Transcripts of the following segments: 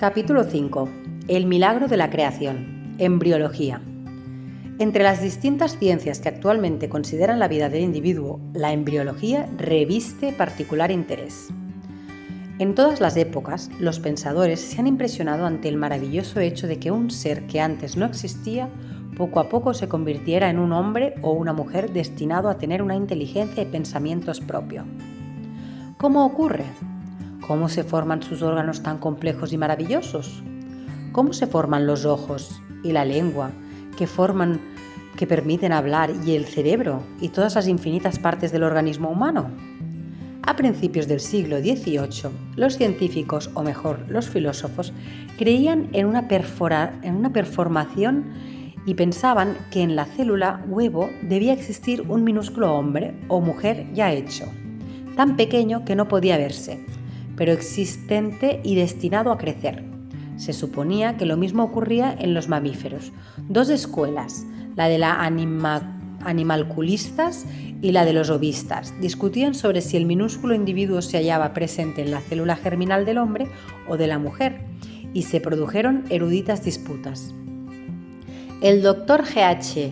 Capítulo 5. El milagro de la creación. Embriología. Entre las distintas ciencias que actualmente consideran la vida del individuo, la embriología reviste particular interés. En todas las épocas, los pensadores se han impresionado ante el maravilloso hecho de que un ser que antes no existía, poco a poco se convirtiera en un hombre o una mujer destinado a tener una inteligencia y pensamientos propios. ¿Cómo ocurre? ¿Cómo se forman sus órganos tan complejos y maravillosos? ¿Cómo se forman los ojos y la lengua que permiten hablar y el cerebro y todas las infinitas partes del organismo humano? A principios del siglo XVIII, los científicos, o mejor, los filósofos, creían en una performación y pensaban que en la célula huevo debía existir un minúsculo hombre o mujer ya hecho, tan pequeño que no podía verse, pero existente y destinado a crecer. Se suponía que lo mismo ocurría en los mamíferos. Dos escuelas, la de la animalculistas y la de los ovistas, discutían sobre si el minúsculo individuo se hallaba presente en la célula germinal del hombre o de la mujer, y se produjeron eruditas disputas. El doctor G.H.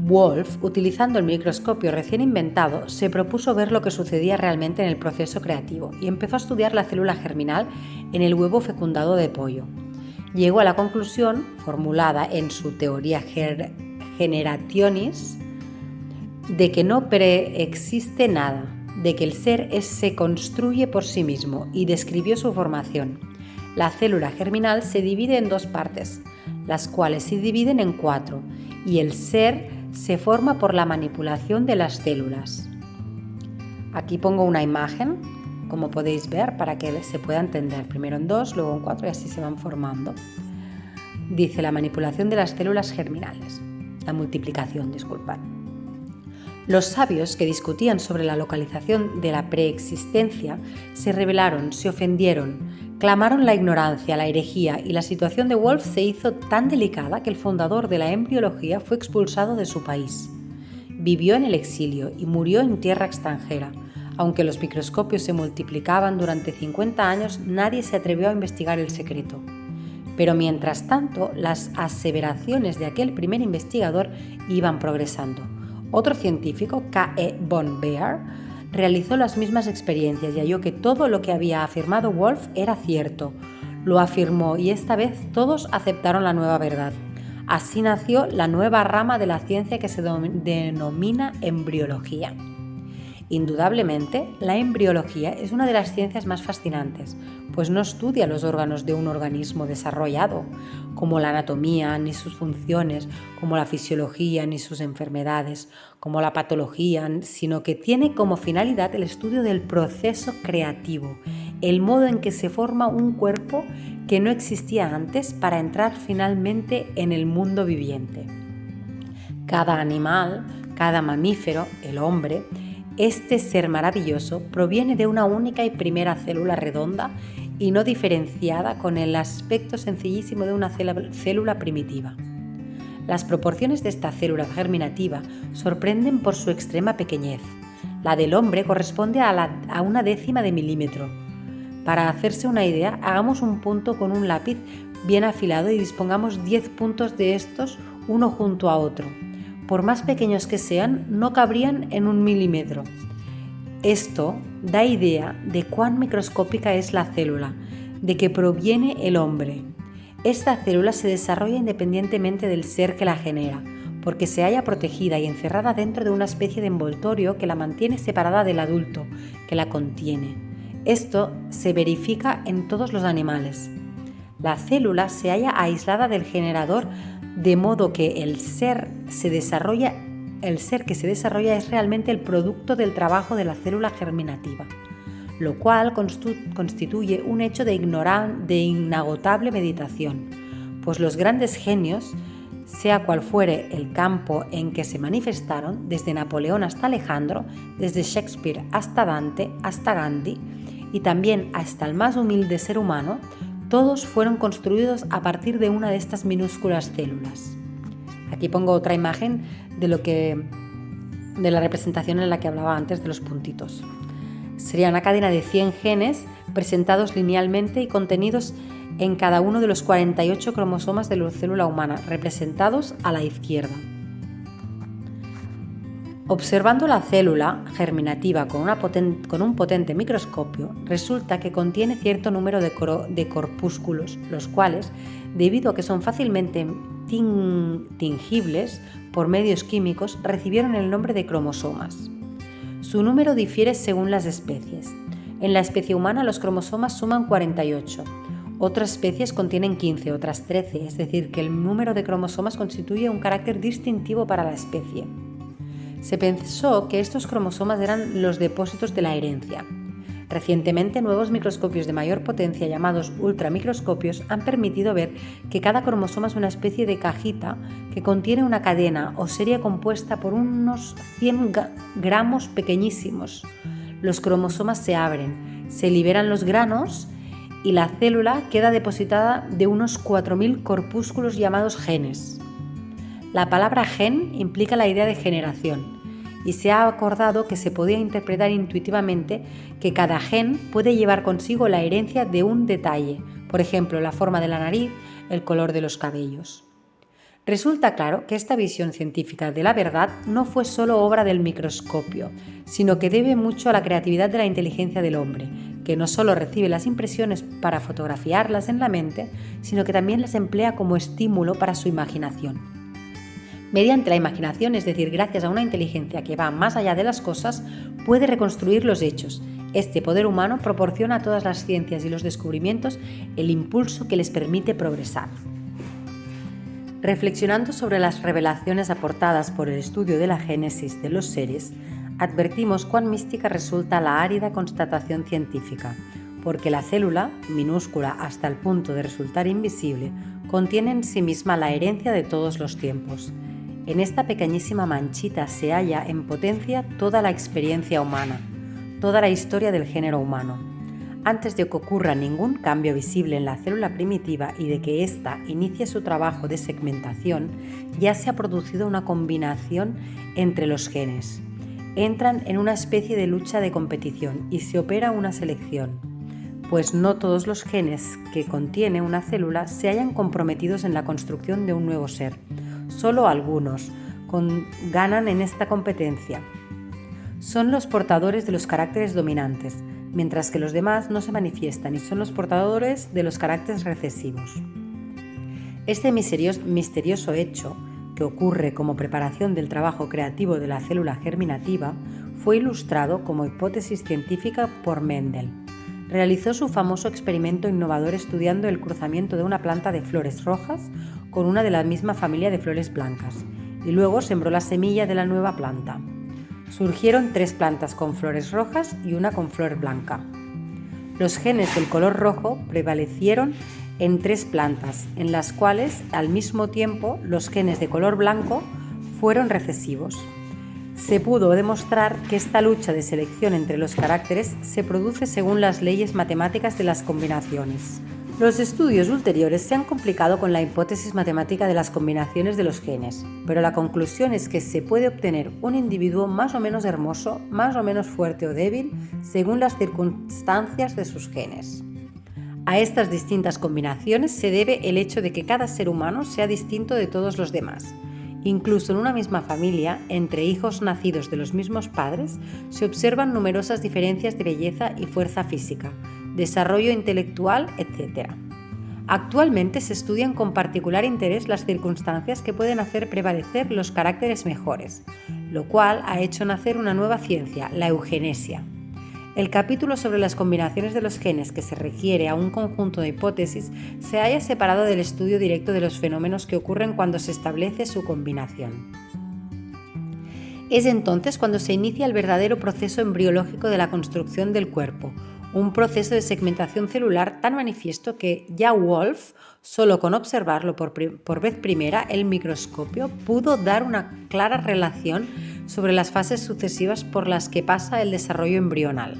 Wolf, utilizando el microscopio recién inventado, se propuso ver lo que sucedía realmente en el proceso creativo y empezó a estudiar la célula germinal en el huevo fecundado de pollo. Llegó a la conclusión, formulada en su teoría Generationis, de que no preexiste nada, de que el ser se construye por sí mismo, y describió su formación. La célula germinal se divide en dos partes, las cuales se dividen en cuatro, y el ser se forma por la manipulación de las células. Aquí pongo una imagen, como podéis ver, para que se pueda entender. Primero en 2, luego en 4 y así se van formando. Dice la manipulación de las células germinales. La multiplicación, disculpad. Los sabios que discutían sobre la localización de la preexistencia se rebelaron, se ofendieron, clamaron la ignorancia, la herejía, y la situación de Wolf se hizo tan delicada que el fundador de la embriología fue expulsado de su país. Vivió en el exilio y murió en tierra extranjera. Aunque los microscopios se multiplicaban durante 50 años, nadie se atrevió a investigar el secreto. Pero mientras tanto, las aseveraciones de aquel primer investigador iban progresando. Otro científico, K.E. von Baer, realizó las mismas experiencias y halló que todo lo que había afirmado Wolf era cierto. Lo afirmó y esta vez todos aceptaron la nueva verdad. Así nació la nueva rama de la ciencia que se denomina embriología. Indudablemente, la embriología es una de las ciencias más fascinantes, pues no estudia los órganos de un organismo desarrollado, como la anatomía ni sus funciones, como la fisiología ni sus enfermedades, como la patología, sino que tiene como finalidad el estudio del proceso creativo, el modo en que se forma un cuerpo que no existía antes para entrar finalmente en el mundo viviente. Cada animal, cada mamífero, el hombre, este ser maravilloso proviene de una única y primera célula redonda y no diferenciada, con el aspecto sencillísimo de una célula primitiva. Las proporciones de esta célula germinativa sorprenden por su extrema pequeñez. La del hombre corresponde a una décima de milímetro. Para hacerse una idea, hagamos un punto con un lápiz bien afilado y dispongamos 10 puntos de estos uno junto a otro. Por más pequeños que sean, no cabrían en 1 milímetro. Esto da idea de cuán microscópica es la célula, de que proviene el hombre. Esta célula se desarrolla independientemente del ser que la genera, porque se halla protegida y encerrada dentro de una especie de envoltorio que la mantiene separada del adulto que la contiene. Esto se verifica en todos los animales. La célula se halla aislada del generador, de modo que el ser que se desarrolla es realmente el producto del trabajo de la célula germinativa, lo cual constituye un hecho de inagotable meditación, pues los grandes genios, sea cual fuere el campo en que se manifestaron, desde Napoleón hasta Alejandro, desde Shakespeare hasta Dante, hasta Gandhi, y también hasta el más humilde ser humano, todos fueron construidos a partir de una de estas minúsculas células. Aquí pongo otra imagen de la representación en la que hablaba antes de los puntitos. Sería una cadena de 100 genes presentados linealmente y contenidos en cada uno de los 48 cromosomas de la célula humana, representados a la izquierda. Observando la célula germinativa con un potente microscopio, resulta que contiene cierto número de corpúsculos, los cuales, debido a que son fácilmente tingibles por medios químicos, recibieron el nombre de cromosomas. Su número difiere según las especies. En la especie humana los cromosomas suman 48. Otras especies contienen 15, otras 13, es decir, que el número de cromosomas constituye un carácter distintivo para la especie. Se pensó que estos cromosomas eran los depósitos de la herencia. Recientemente, nuevos microscopios de mayor potencia, llamados ultramicroscopios, han permitido ver que cada cromosoma es una especie de cajita que contiene una cadena o serie compuesta por unos 100 gramos pequeñísimos. Los cromosomas se abren, se liberan los granos y la célula queda depositada de unos 4.000 corpúsculos llamados genes. La palabra gen implica la idea de generación y se ha acordado que se podía interpretar intuitivamente que cada gen puede llevar consigo la herencia de un detalle, por ejemplo, la forma de la nariz, el color de los cabellos. Resulta claro que esta visión científica de la verdad no fue solo obra del microscopio, sino que debe mucho a la creatividad de la inteligencia del hombre, que no solo recibe las impresiones para fotografiarlas en la mente, sino que también las emplea como estímulo para su imaginación. Mediante la imaginación, es decir, gracias a una inteligencia que va más allá de las cosas, puede reconstruir los hechos. Este poder humano proporciona a todas las ciencias y los descubrimientos el impulso que les permite progresar. Reflexionando sobre las revelaciones aportadas por el estudio de la génesis de los seres, advertimos cuán mística resulta la árida constatación científica, porque la célula, minúscula hasta el punto de resultar invisible, contiene en sí misma la herencia de todos los tiempos. En esta pequeñísima manchita se halla en potencia toda la experiencia humana, toda la historia del género humano. Antes de que ocurra ningún cambio visible en la célula primitiva y de que ésta inicie su trabajo de segmentación, ya se ha producido una combinación entre los genes. Entran en una especie de lucha de competición y se opera una selección, pues no todos los genes que contiene una célula se hallan comprometidos en la construcción de un nuevo ser. Solo algunos ganan en esta competencia. Son los portadores de los caracteres dominantes, mientras que los demás no se manifiestan y son los portadores de los caracteres recesivos. Este misterioso hecho, que ocurre como preparación del trabajo creativo de la célula germinativa, fue ilustrado como hipótesis científica por Mendel. Realizó su famoso experimento innovador estudiando el cruzamiento de una planta de flores rojas con una de la misma familia de flores blancas, y luego sembró la semilla de la nueva planta. Surgieron 3 plantas con flores rojas y una con flor blanca. Los genes del color rojo prevalecieron en 3 plantas, en las cuales, al mismo tiempo, los genes de color blanco fueron recesivos. Se pudo demostrar que esta lucha de selección entre los caracteres se produce según las leyes matemáticas de las combinaciones. Los estudios ulteriores se han complicado con la hipótesis matemática de las combinaciones de los genes, pero la conclusión es que se puede obtener un individuo más o menos hermoso, más o menos fuerte o débil, según las circunstancias de sus genes. A estas distintas combinaciones se debe el hecho de que cada ser humano sea distinto de todos los demás. Incluso en una misma familia, entre hijos nacidos de los mismos padres, se observan numerosas diferencias de belleza y fuerza física, desarrollo intelectual, etc. Actualmente se estudian con particular interés las circunstancias que pueden hacer prevalecer los caracteres mejores, lo cual ha hecho nacer una nueva ciencia, la eugenesia. El capítulo sobre las combinaciones de los genes que se requiere a un conjunto de hipótesis se halla separado del estudio directo de los fenómenos que ocurren cuando se establece su combinación. Es entonces cuando se inicia el verdadero proceso embriológico de la construcción del cuerpo, un proceso de segmentación celular tan manifiesto que ya Wolf, solo con observarlo por vez primera, el microscopio, pudo dar una clara relación sobre las fases sucesivas por las que pasa el desarrollo embrional.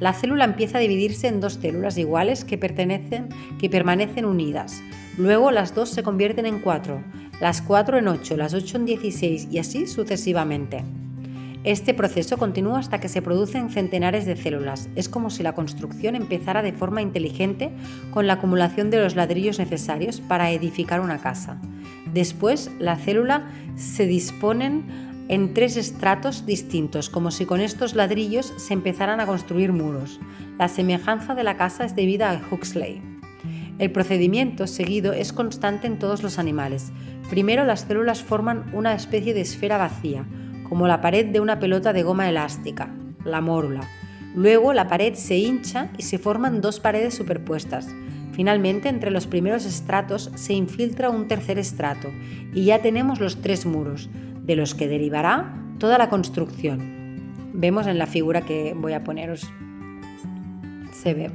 La célula empieza a dividirse en 2 células iguales que permanecen unidas. Luego las 2 se convierten en 4, las 4 en 8, las 8 en 16 y así sucesivamente. Este proceso continúa hasta que se producen centenares de células. Es como si la construcción empezara de forma inteligente con la acumulación de los ladrillos necesarios para edificar una casa. Después, la célula se disponen en 3 estratos distintos, como si con estos ladrillos se empezaran a construir muros. La semejanza de la casa es debida a Huxley. El procedimiento seguido es constante en todos los animales. Primero, las células forman una especie de esfera vacía, como la pared de una pelota de goma elástica, la mórula. Luego la pared se hincha y se forman 2 paredes superpuestas. Finalmente, entre los primeros estratos se infiltra un tercer estrato y ya tenemos los 3 muros, de los que derivará toda la construcción. Vemos en la figura que voy a poneros, se ve.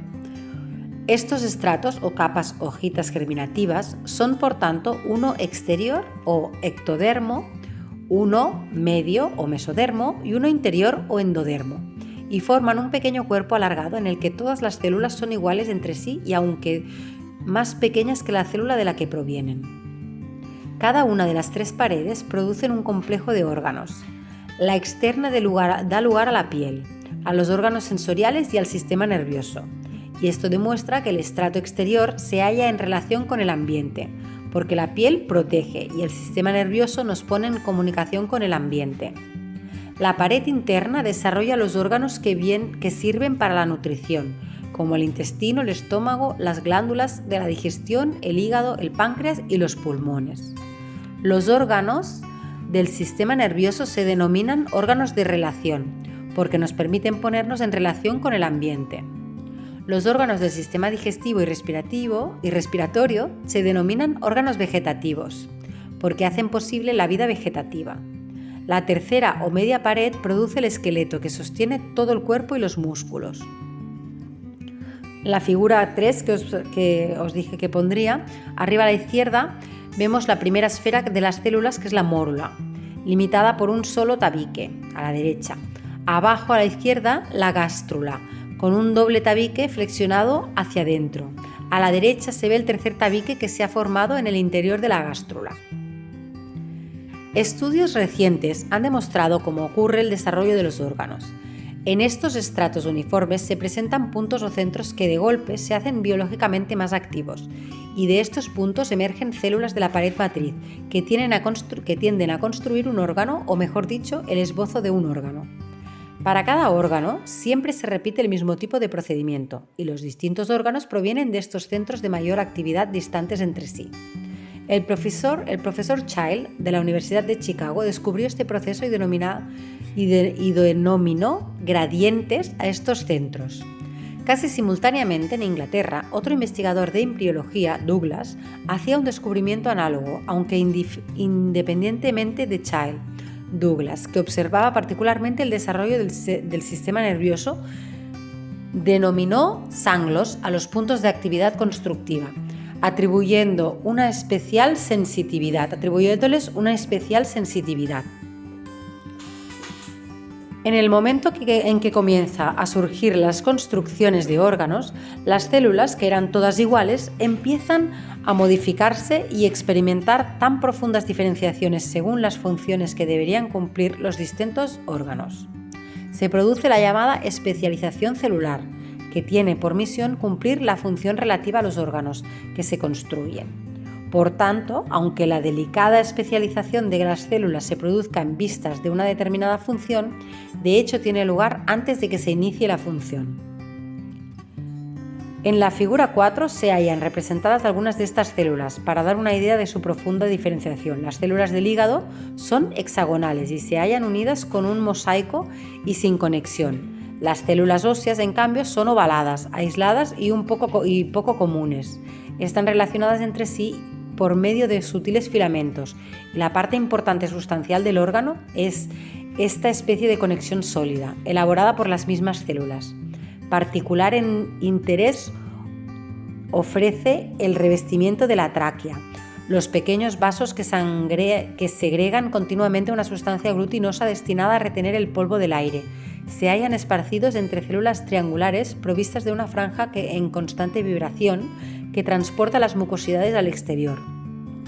Estos estratos o capas hojitas germinativas son, por tanto, uno exterior o ectodermo, uno medio o mesodermo y uno interior o endodermo, y forman un pequeño cuerpo alargado en el que todas las células son iguales entre sí y aunque más pequeñas que la célula de la que provienen. Cada una de las 3 paredes producen un complejo de órganos. La externa da lugar a la piel, a los órganos sensoriales y al sistema nervioso, y esto demuestra que el estrato exterior se halla en relación con el ambiente, porque la piel protege y el sistema nervioso nos pone en comunicación con el ambiente. La pared interna desarrolla los órganos que sirven para la nutrición, como el intestino, el estómago, las glándulas de la digestión, el hígado, el páncreas y los pulmones. Los órganos del sistema nervioso se denominan órganos de relación, porque nos permiten ponernos en relación con el ambiente. Los órganos del sistema digestivo y respiratorio se denominan órganos vegetativos, porque hacen posible la vida vegetativa. La tercera o media pared produce el esqueleto que sostiene todo el cuerpo y los músculos. La figura 3 que os dije que pondría, arriba a la izquierda vemos la primera esfera de las células, que es la mórula, limitada por un solo tabique, a la derecha. Abajo a la izquierda, la gástrula, con un doble tabique flexionado hacia adentro. A la derecha se ve el tercer tabique que se ha formado en el interior de la gástrula. Estudios recientes han demostrado cómo ocurre el desarrollo de los órganos. En estos estratos uniformes se presentan puntos o centros que de golpe se hacen biológicamente más activos, y de estos puntos emergen células de la pared matriz que tienden a construir un órgano, o mejor dicho, el esbozo de un órgano. Para cada órgano siempre se repite el mismo tipo de procedimiento y los distintos órganos provienen de estos centros de mayor actividad distantes entre sí. El profesor Child de la Universidad de Chicago descubrió este proceso y denominó gradientes a estos centros. Casi simultáneamente en Inglaterra, otro investigador de embriología, Douglas, hacía un descubrimiento análogo, aunque independientemente de Child. Douglas, que observaba particularmente el desarrollo del sistema nervioso, denominó sanglos a los puntos de actividad constructiva, atribuyéndoles una especial sensitividad. En el momento en que comienza a surgir las construcciones de órganos, las células, que eran todas iguales, empiezan a modificarse y experimentar tan profundas diferenciaciones según las funciones que deberían cumplir los distintos órganos. Se produce la llamada especialización celular, que tiene por misión cumplir la función relativa a los órganos que se construyen. Por tanto, aunque la delicada especialización de las células se produzca en vistas de una determinada función, de hecho tiene lugar antes de que se inicie la función. En la figura 4 se hallan representadas algunas de estas células para dar una idea de su profunda diferenciación. Las células del hígado son hexagonales y se hallan unidas con un mosaico y sin conexión. Las células óseas, en cambio, son ovaladas, aisladas y poco comunes. Están relacionadas entre sí por medio de sutiles filamentos. La parte importante sustancial del órgano es esta especie de conexión sólida, elaborada por las mismas células. Particular interés ofrece el revestimiento de la tráquea, los pequeños vasos que segregan continuamente una sustancia glutinosa destinada a retener el polvo del aire. Se hallan esparcidos entre células triangulares provistas de una franja en constante vibración que transporta las mucosidades al exterior.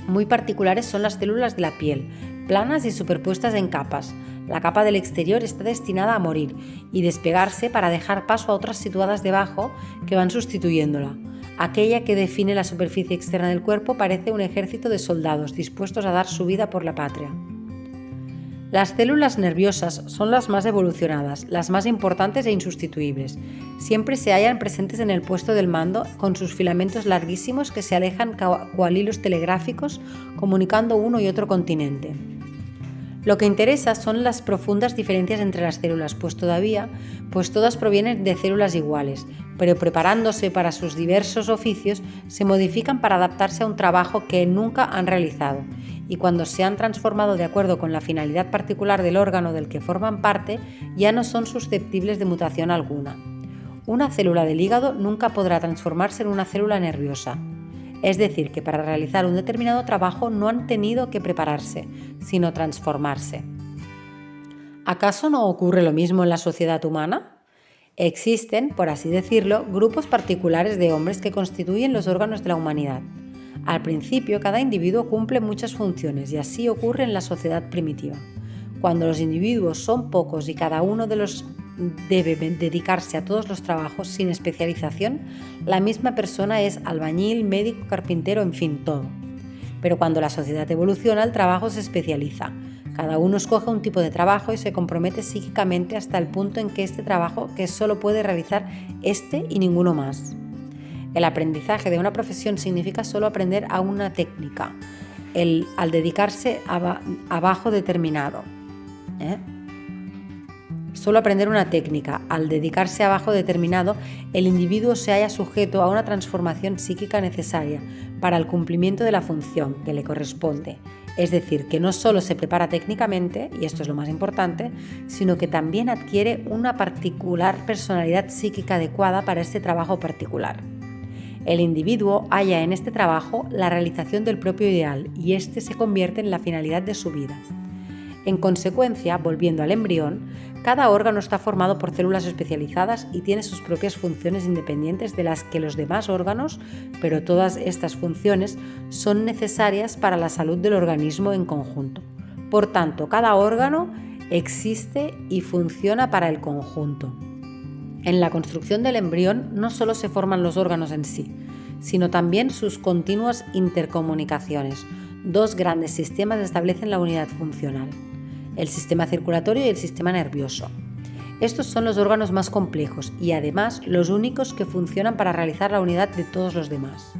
Muy particulares son las células de la piel, planas y superpuestas en capas. La capa del exterior está destinada a morir y despegarse para dejar paso a otras situadas debajo que van sustituyéndola. Aquella que define la superficie externa del cuerpo parece un ejército de soldados dispuestos a dar su vida por la patria. Las células nerviosas son las más evolucionadas, las más importantes e insustituibles. Siempre se hallan presentes en el puesto del mando con sus filamentos larguísimos que se alejan cual hilos telegráficos comunicando uno y otro continente. Lo que interesa son las profundas diferencias entre las células, pues todas provienen de células iguales, pero preparándose para sus diversos oficios, se modifican para adaptarse a un trabajo que nunca han realizado, y cuando se han transformado de acuerdo con la finalidad particular del órgano del que forman parte, ya no son susceptibles de mutación alguna. Una célula del hígado nunca podrá transformarse en una célula nerviosa. Es decir, que para realizar un determinado trabajo no han tenido que prepararse, sino transformarse. ¿Acaso no ocurre lo mismo en la sociedad humana? Existen, por así decirlo, grupos particulares de hombres que constituyen los órganos de la humanidad. Al principio, cada individuo cumple muchas funciones y así ocurre en la sociedad primitiva. Cuando los individuos son pocos y cada uno de los debe dedicarse a todos los trabajos sin especialización, la misma persona es albañil, médico, carpintero, en fin, todo. Pero cuando la sociedad evoluciona, el trabajo se especializa. Cada uno escoge un tipo de trabajo y se compromete psíquicamente hasta el punto en que este trabajo que solo puede realizar este y ninguno más. El aprendizaje de una profesión significa solo aprender a una técnica, al dedicarse a bajo determinado. Solo aprender una técnica, al dedicarse a bajo determinado, el individuo se halla sujeto a una transformación psíquica necesaria para el cumplimiento de la función que le corresponde. Es decir, que no solo se prepara técnicamente, y esto es lo más importante, sino que también adquiere una particular personalidad psíquica adecuada para este trabajo particular. El individuo halla en este trabajo la realización del propio ideal y este se convierte en la finalidad de su vida. En consecuencia, volviendo al embrión, cada órgano está formado por células especializadas y tiene sus propias funciones independientes de las que los demás órganos, pero todas estas funciones son necesarias para la salud del organismo en conjunto. Por tanto, cada órgano existe y funciona para el conjunto. En la construcción del embrión no solo se forman los órganos en sí, sino también sus continuas intercomunicaciones. Dos grandes sistemas establecen la unidad funcional: el sistema circulatorio y el sistema nervioso. Estos son los órganos más complejos y además los únicos que funcionan para realizar la unidad de todos los demás.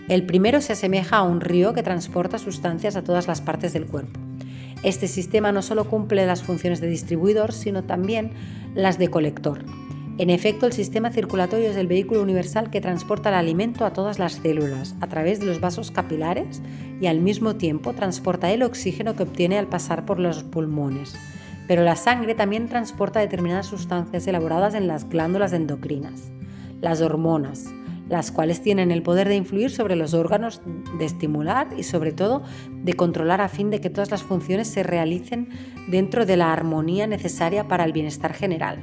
El primero se asemeja a un río que transporta sustancias a todas las partes del cuerpo. Este sistema no solo cumple las funciones de distribuidor, sino también las de colector. En efecto, el sistema circulatorio es el vehículo universal que transporta el alimento a todas las células a través de los vasos capilares y al mismo tiempo transporta el oxígeno que obtiene al pasar por los pulmones. Pero la sangre también transporta determinadas sustancias elaboradas en las glándulas endocrinas, las hormonas, las cuales tienen el poder de influir sobre los órganos, de estimular y sobre todo de controlar a fin de que todas las funciones se realicen dentro de la armonía necesaria para el bienestar general.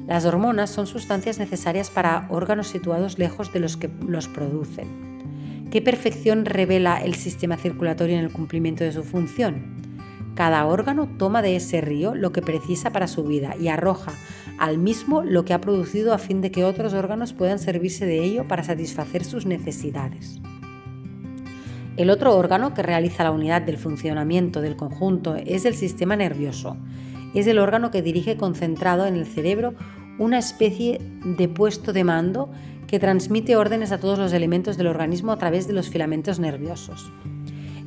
Las hormonas son sustancias necesarias para órganos situados lejos de los que los producen. ¿Qué perfección revela el sistema circulatorio en el cumplimiento de su función? Cada órgano toma de ese río lo que precisa para su vida y arroja al mismo lo que ha producido a fin de que otros órganos puedan servirse de ello para satisfacer sus necesidades. El otro órgano que realiza la unidad del funcionamiento del conjunto es el sistema nervioso. Es el órgano que dirige concentrado en el cerebro una especie de puesto de mando que transmite órdenes a todos los elementos del organismo a través de los filamentos nerviosos.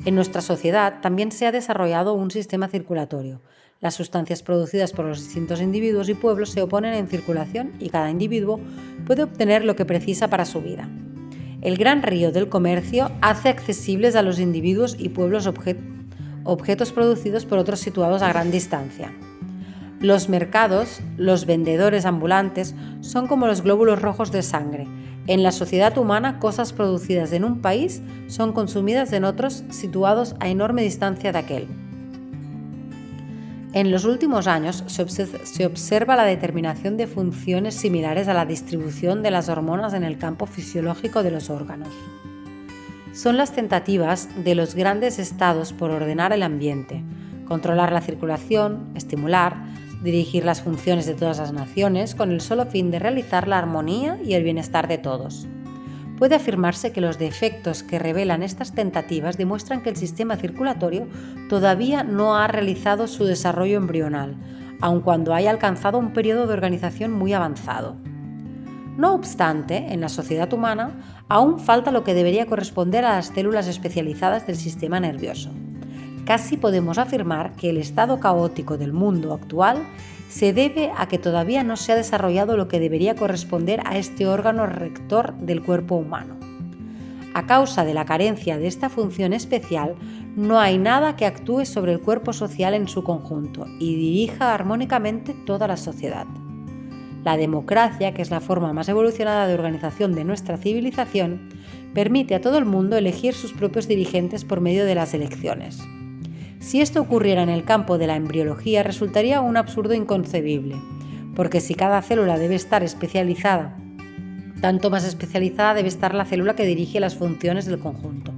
En nuestra sociedad también se ha desarrollado un sistema circulatorio. Las sustancias producidas por los distintos individuos y pueblos se oponen en circulación y cada individuo puede obtener lo que precisa para su vida. El gran río del comercio hace accesibles a los individuos y pueblos objetos producidos por otros situados a gran distancia. Los mercados, los vendedores ambulantes, son como los glóbulos rojos de sangre. En la sociedad humana, cosas producidas en un país son consumidas en otros situados a enorme distancia de aquel. En los últimos años se observa la determinación de funciones similares a la distribución de las hormonas en el campo fisiológico de los órganos. Son las tentativas de los grandes estados por ordenar el ambiente, controlar la circulación, estimular, dirigir las funciones de todas las naciones con el solo fin de realizar la armonía y el bienestar de todos. Puede afirmarse que los defectos que revelan estas tentativas demuestran que el sistema circulatorio todavía no ha realizado su desarrollo embrional, aun cuando haya alcanzado un periodo de organización muy avanzado. No obstante, en la sociedad humana aún falta lo que debería corresponder a las células especializadas del sistema nervioso. Casi podemos afirmar que el estado caótico del mundo actual se debe a que todavía no se ha desarrollado lo que debería corresponder a este órgano rector del cuerpo humano. A causa de la carencia de esta función especial, no hay nada que actúe sobre el cuerpo social en su conjunto y dirija armónicamente toda la sociedad. La democracia, que es la forma más evolucionada de organización de nuestra civilización, permite a todo el mundo elegir sus propios dirigentes por medio de las elecciones. Si esto ocurriera en el campo de la embriología, resultaría un absurdo inconcebible, porque si cada célula debe estar especializada, tanto más especializada debe estar la célula que dirige las funciones del conjunto.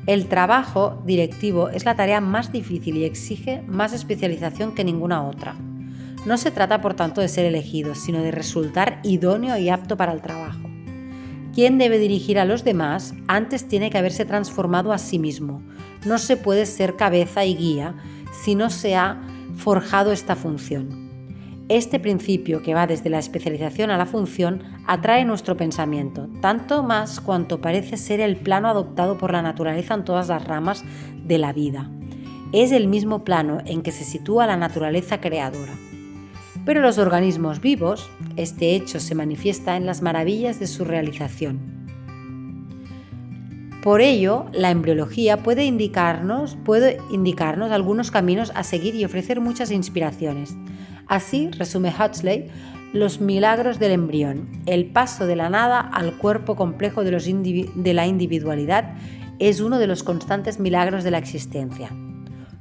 El trabajo directivo es la tarea más difícil y exige más especialización que ninguna otra. No se trata, por tanto, de ser elegido, sino de resultar idóneo y apto para el trabajo. Quien debe dirigir a los demás antes tiene que haberse transformado a sí mismo. No se puede ser cabeza y guía si no se ha forjado esta función. Este principio, que va desde la especialización a la función, atrae nuestro pensamiento, tanto más cuanto parece ser el plano adoptado por la naturaleza en todas las ramas de la vida. Es el mismo plano en que se sitúa la naturaleza creadora. Pero los organismos vivos, este hecho se manifiesta en las maravillas de su realización. Por ello, la embriología puede indicarnos algunos caminos a seguir y ofrecer muchas inspiraciones. Así, resume Huxley, los milagros del embrión. El paso de la nada al cuerpo complejo de la individualidad es uno de los constantes milagros de la existencia.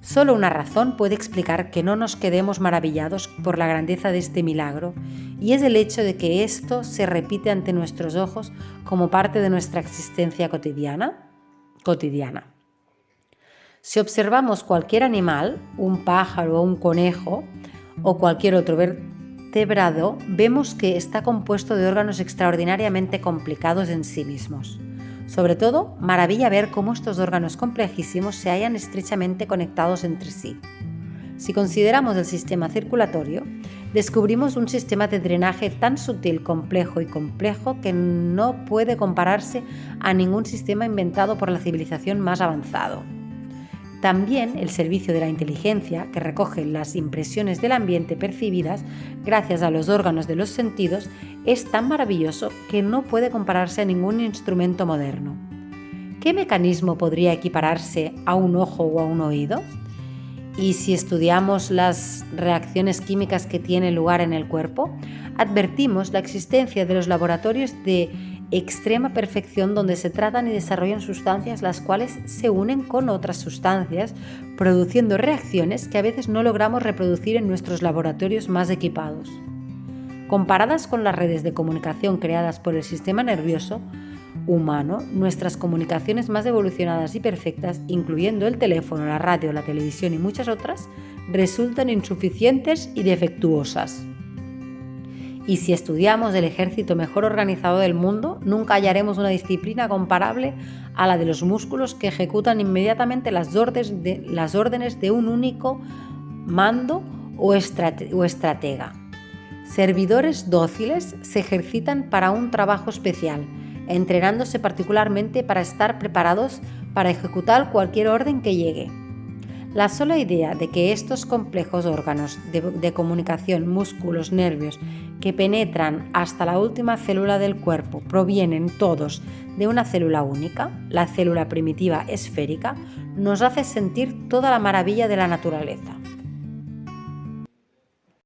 Solo una razón puede explicar que no nos quedemos maravillados por la grandeza de este milagro, y es el hecho de que esto se repite ante nuestros ojos como parte de nuestra existencia cotidiana. Si observamos cualquier animal, un pájaro o un conejo, o cualquier otro vertebrado, vemos que está compuesto de órganos extraordinariamente complicados en sí mismos. Sobre todo, maravilla ver cómo estos órganos complejísimos se hallan estrechamente conectados entre sí. Si consideramos el sistema circulatorio, descubrimos un sistema de drenaje tan sutil, complejo que no puede compararse a ningún sistema inventado por la civilización más avanzado. También el servicio de la inteligencia, que recoge las impresiones del ambiente percibidas gracias a los órganos de los sentidos, es tan maravilloso que no puede compararse a ningún instrumento moderno. ¿Qué mecanismo podría equipararse a un ojo o a un oído? Y si estudiamos las reacciones químicas que tienen lugar en el cuerpo, advertimos la existencia de los laboratorios de extrema perfección donde se tratan y desarrollan sustancias las cuales se unen con otras sustancias, produciendo reacciones que a veces no logramos reproducir en nuestros laboratorios más equipados. Comparadas con las redes de comunicación creadas por el sistema nervioso humano, nuestras comunicaciones más evolucionadas y perfectas, incluyendo el teléfono, la radio, la televisión y muchas otras, resultan insuficientes y defectuosas. Y si estudiamos el ejército mejor organizado del mundo, nunca hallaremos una disciplina comparable a la de los músculos que ejecutan inmediatamente las órdenes de un único mando o estratega. Servidores dóciles se ejercitan para un trabajo especial, entrenándose particularmente para estar preparados para ejecutar cualquier orden que llegue. La sola idea de que estos complejos órganos de comunicación, músculos, nervios, que penetran hasta la última célula del cuerpo, provienen todos de una célula única, la célula primitiva esférica, nos hace sentir toda la maravilla de la naturaleza.